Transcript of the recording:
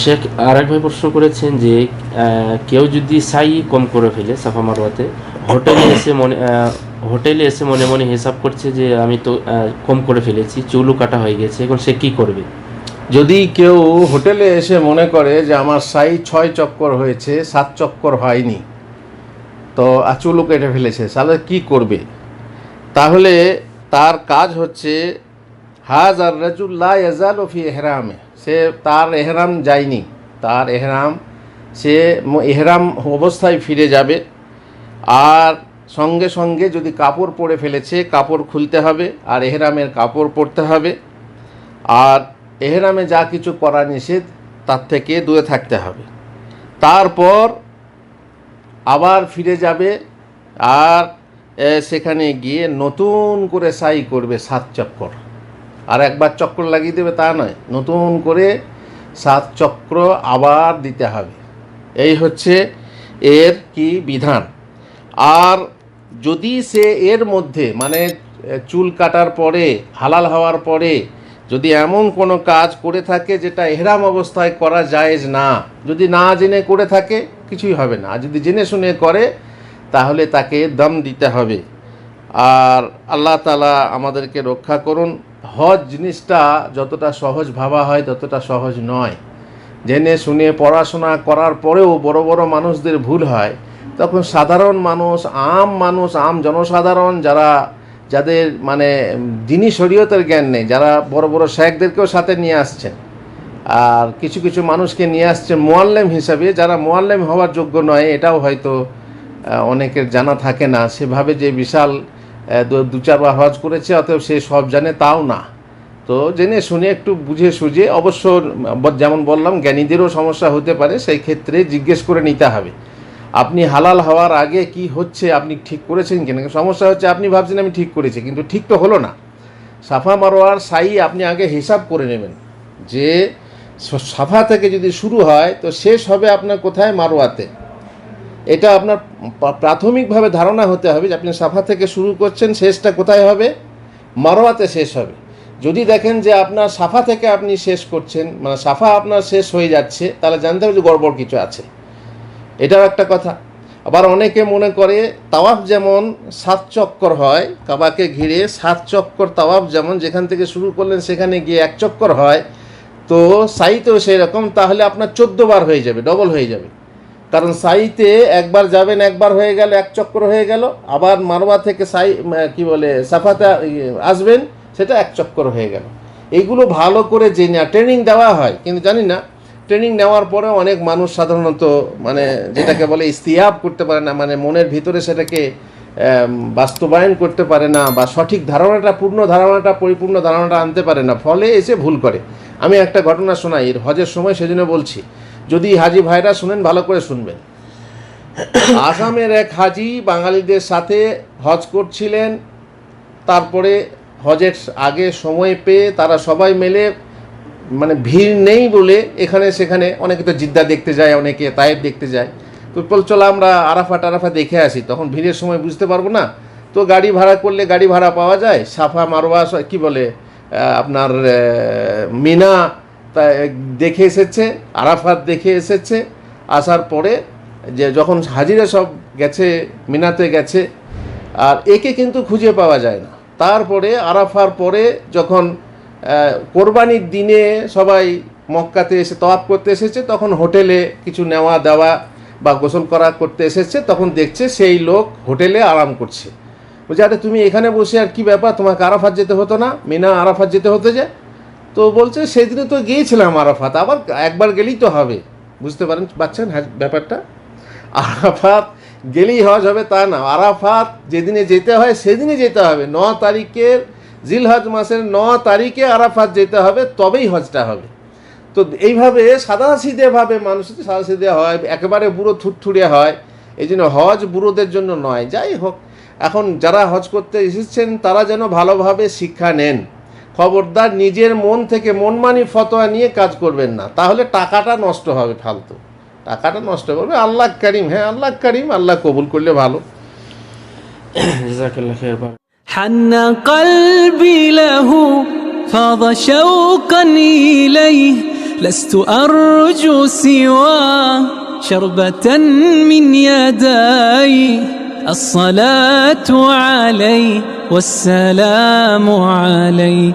শেখ আরেক ভাই প্রশ্ন করেছেন যে কেউ যদি সাই কম করে ফেলে সাফা মারওয়াতে, হোটেলে এসে মনে হোটেলে এসে মনে মনে হিসাব করছে যে আমি তো কম করে ফেলেছি, চুলও কাটা হয়ে গেছে, এখন সে কি করবে? যদি কেউ হোটেলে এসে মনে করে যে আমার সাই 6 চক্কর হয়েছে, 7 চক্কর হয়নি, তো চুলও কেটে ফেলেছে, তাহলে কি করবে? তাহলে তার কাজ হচ্ছে হাজ আর রাজুল্লা ইয়াজালু ফি এহরামে, সে তার এহরাম যায়নি, তার এহরাম সে এহরাম অবস্থায় ফিরে যাবে। আর সঙ্গে সঙ্গে যদি কাপড় পরে ফেলেছে কাপড় খুলতে হবে, আর এহরামের কাপড় পরতে হবে। আর এহরামে যা কিছু করা নিষেধ তার থেকে দূরে থাকতে হবে। তারপর আবার ফিরে যাবে, আর সেখানে গিয়ে নতুন করে সাই করবে 7 চক্কর। আর একবার চক্কর লাগিয়ে দেবে তা নয়, নতুন করে 7 চক্র আবার দিতে হবে। এই হচ্ছে এর কি বিধান। আর যদি সে এর মধ্যে মানে চুল কাটার পরে, হালাল হওয়ার পরে যদি এমন কোনো কাজ করে থাকে যেটা এহরাম অবস্থায় করা জায়েজ না, যদি না জেনে করে থাকে কিছুই হবে না। আর যদি জেনে শুনে করে তাহলে তাকে দম দিতে হবে। আর আল্লাহ তাআলা আমাদেরকে রক্ষা করুন। হজ জিনিসটা যতটা সহজ ভাবা হয় ততটা সহজ নয়। জেনে শুনে পড়াশোনা করার পরেও বড় বড় মানুষদের ভুল হয়, তখন সাধারণ মানুষ, আম জনসাধারণ যাদের মানে দিনী শরীয়তের জ্ঞান নেই, যারা বড় বড় শেখদেরকেও সাথে নিয়ে আসছেন, আর কিছু কিছু মানুষকে নিয়ে আসছেন মুআল্লিম হিসাবে, যারা মুআল্লিম হওয়ার যোগ্য নয়, এটাও হয়তো অনেকের জানা থাকে না। সেভাবে যে বিশাল 2-4 বার হজ করেছে অতএব সে সব জানে তাও না। তো জেনে শুনে একটু বুঝে সুঝে, অবশ্য যেমন বললাম জ্ঞানীদেরও সমস্যা হতে পারে, সেই ক্ষেত্রে জিজ্ঞেস করে নিতে হবে আপনি হালাল হওয়ার আগে কি হচ্ছে, আপনি ঠিক করেছেন কিনা। সমস্যা হচ্ছে আপনি ভাবছেন আমি ঠিক করেছি, কিন্তু ঠিক তো হলো না। সাফা মারোয়ার সাই আপনি আগে হিসাব করে নেবেন যে সাফা থেকে যদি শুরু হয় তো শেষ হবে আপনার কোথায়, মারোয়াতে। এটা আপনার প্রাথমিকভাবে ধারণা হতে হবে যে আপনি সাফা থেকে শুরু করছেন, শেষটা কোথায় হবে, মারোয়াতে শেষ হবে। যদি দেখেন যে আপনার সাফা থেকে আপনি শেষ করছেন, মানে সাফা আপনার শেষ হয়ে যাচ্ছে, তাহলে জানতে হবে যে গড়বড় কিছু আছে। এটাও একটা কথা। আবার অনেকে মনে করে তাওয়াফ যেমন 7 চক্কর হয়, কাবাকে ঘিরে 7 চক্কর তাওয়াফ যেমন যেখান থেকে শুরু করলেন সেখানে গিয়ে 1 চক্কর হয়, তো সাইতেও সেই রকম। তাহলে আপনার 14 বার হয়ে যাবে, ডবল হয়ে যাবে। কারণ সাইতে একবার যাবেন, একবার হয়ে গেল, 1 চক্কর হয়ে গেল। আবার মারওয়া থেকে সাফাতে আসবেন, সেটা 1 চক্কর হয়ে গেল। এইগুলো ভালো করে জেনে, ট্রেনিং দেওয়া হয়, কিন্তু জানি না ট্রেনিং নেওয়ার পরে অনেক মানুষ সাধারণত মানে যেটাকে বলে ইস্তিয়াব করতে পারে না, মানে মনের ভিতরে সেটাকে বাস্তবায়ন করতে পারে না, বা সঠিক ধারণাটা, পরিপূর্ণ ধারণাটা আনতে পারে না, ফলে এসে ভুল করে। আমি একটা ঘটনা শোনাই এর হজের সময়, সেজন্য বলছি, যদি হাজি ভাইরা শুনেন ভালো করে শুনবেন। আসামের এক হাজি বাঙালিদের সাথে হজ করছিলেন। তারপরে হজের আগে সময় পেয়ে তারা সবাই মিলে, মানে ভিড় নেই বলে এখানে সেখানে, অনেকে তো জিদ্দা দেখতে যায়, অনেকে তায়েফ দেখতে যায়, তো চলো আমরা আরাফা দেখে আসি, তখন ভিড়ের সময় বুঝতে পারবো না। তো গাড়ি ভাড়া করলে গাড়ি ভাড়া পাওয়া যায়, সাফা মারওয়া কি বলে আপনার মিনা দেখে এসেছে, আরাফাত দেখে এসেছে। আসার পরে যে যখন হাজিরা সব গেছে, মিনাতে গেছে, আর একে কিন্তু খুঁজে পাওয়া যায় না। তারপরে আরাফার পরে যখন কোরবানির দিনে সবাই মক্কাতে এসে তওয়াফ করতে এসেছে, তখন হোটেলে কিছু নেওয়া দেওয়া বা গোসল করতে এসেছে, তখন দেখছে সেই লোক হোটেলে আরাম করছে। বলছে আরে তুমি এখানে বসে আর কি ব্যাপার, তোমাকে আরাফাত যেতে হতো না, মিনা আরাফাত যেতে হতো যে। তো বলছে সেদিনে তো গিয়েছিলাম আরাফাত, আবার একবার গেলেই তো হবে। বুঝতে পারছেন ব্যাপারটা? আরাফাত গেলেই হজ হবে তা না, আরাফাত যেদিনে যেতে হয় সেদিনে যেতে হবে। 9 তারিখের জিলহজ মাসের 9 তারিখে আরাফাত যেতে হবে, তবেই হজটা হবে। তো এইভাবে সাদাসিধেভাবে মানুষ সাদাসিধে হয়, একেবারে বুড়ো থুটথুড়ে হয়। এই জন্য হজ বুড়োদের জন্য নয়। যাই হোক, এখন যারা হজ করতে এসেছেন তারা যেন ভালোভাবে শিক্ষা নেন। খবরদার নিজের মন থেকে মনমানি ফতোয়া নিয়ে কাজ করবেন না, তাহলে টাকাটা নষ্ট হবে, ফালতু টাকাটা নষ্ট করবে। আল্লাহ করিম, হ্যাঁ আল্লাহ করিম, আল্লাহ কবুল করলে ভালো। জাযাকাল্লাহ খাইর। حن قلبي له فاض شوقا إليه لست أرجو سوى شربة من يدي الصلاة علي والسلام علي.